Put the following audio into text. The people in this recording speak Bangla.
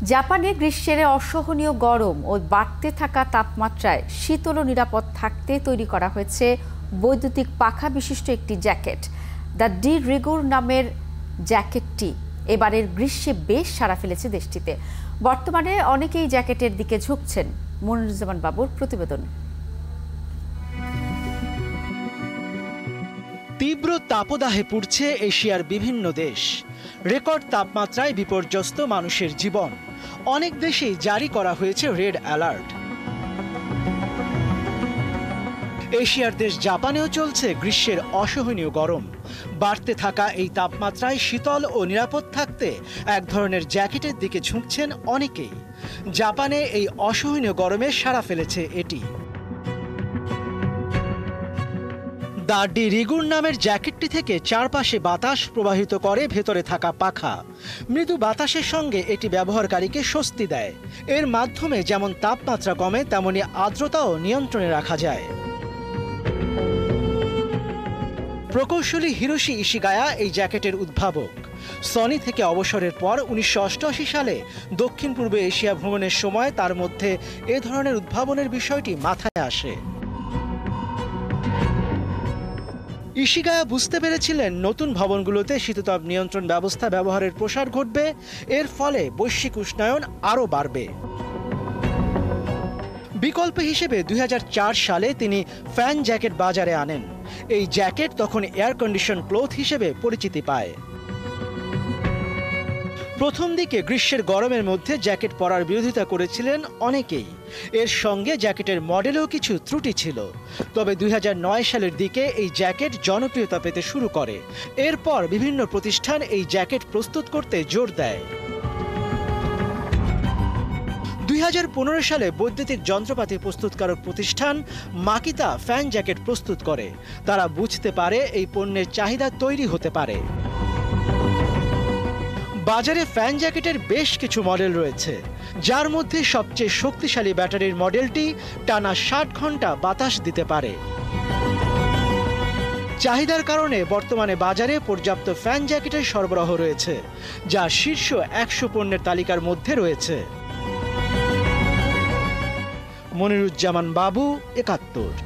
জাপানে গ্রীষ্মের অসহনীয় গরম ও বাড়তে থাকা তাপমাত্রায় শীতল ও নিরাপদ থাকতে তৈরি করা হয়েছে বৈদ্যুতিক পাখা বিশিষ্ট একটি জ্যাকেট। দ্য ডি রিগুর নামের জ্যাকেটটি এবারের গ্রীষ্মে বেশ সাড়া ফেলেছে দেশটিতে। বর্তমানে অনেকেই জ্যাকেটের দিকে ঝুঁকছেন। মনিরুজ্জামান বাবুর প্রতিবেদন। তীব্র তাপদাহে পুড়ছে এশিয়ার বিভিন্ন দেশ। রেকর্ড তাপমাত্রায় বিপর্যস্ত মানুষের জীবন। অনেক দেশেই জারি করা হয়েছে রেড অ্যালার্ট। এশিয়ার দেশ জাপানেও চলছে গ্রীষ্মের অসহনীয় গরম। বাড়তে থাকা এই তাপমাত্রায় শীতল ও নিরাপদ থাকতে এক ধরনের জ্যাকেটের দিকে ঝুঁকছেন অনেকেই। জাপানে এই অসহনীয় গরমে সাড়া ফেলেছে এটি। দ্য ডি রিগুর নামের জ্যাকেটটি থেকে চারপাশে বাতাস প্রবাহিত করে ভেতরে থাকা পাখা। মৃদু বাতাসের সঙ্গে এটি ব্যবহারকারীকে স্বস্তি দেয়। এর মাধ্যমে যেমন তাপমাত্রা কমে তেমনি আর্দ্রতাও নিয়ন্ত্রণে রাখা যায়। প্রকৌশলী হিরোশি ইশিগায়া এই জ্যাকেটের উদ্ভাবক। সনি থেকে অবসরের পর 1988 সালে দক্ষিণ পূর্ব এশিয়া ভ্রমণের সময় তার মধ্যে এ ধরনের উদ্ভাবনের বিষয়টি মাথায় আসে। ইশিগায়া বুঝতে পেরেছিলেন নতুন ভবনগুলোতে শীততাপ নিয়ন্ত্রণ ব্যবস্থা ব্যবহারের প্রসার ঘটবে। এর ফলে বৈশ্বিক উষ্ণায়ন আরও বাড়বে। বিকল্প হিসেবে 2004 সালে তিনি ফ্যান জ্যাকেট বাজারে আনেন। এই জ্যাকেট তখন এয়ার কন্ডিশন ক্লোথ হিসেবে পরিচিতি পায়। প্রথম দিকে গ্রীষ্মের গরমের মধ্যে জ্যাকেট পরার বিরোধিতা করেছিলেন অনেকেই। এর সঙ্গে জ্যাকেটের মডেলেও কিছু ত্রুটি ছিল। তবে 2009 সালের দিকে এই জ্যাকেট জনপ্রিয়তা পেতে শুরু করে। এরপর বিভিন্ন প্রতিষ্ঠান এই জ্যাকেট প্রস্তুত করতে জোর দেয়। 2015 সালে বৈদ্যুতিক যন্ত্রপাতি প্রস্তুতকারক প্রতিষ্ঠান মাকিতা ফ্যান জ্যাকেট প্রস্তুত করে। তারা বুঝতে পারে এই পণ্যের চাহিদা তৈরি হতে পারে। বাজারে ফ্যান জ্যাকেটের বেশ কিছু মডেল রয়েছে, যার মধ্যে সবচেয়ে শক্তিশালী ব্যাটারির মডেলটি টানা 60 ঘন্টা বাতাস দিতে পারে। চাহিদার কারণে বর্তমানে বাজারে পর্যাপ্ত ফ্যান জ্যাকেটের সরবরাহ রয়েছে, যা শীর্ষ 100 পণ্যের তালিকার মধ্যে রয়েছে। মনিরুজ্জামান বাবু, 71।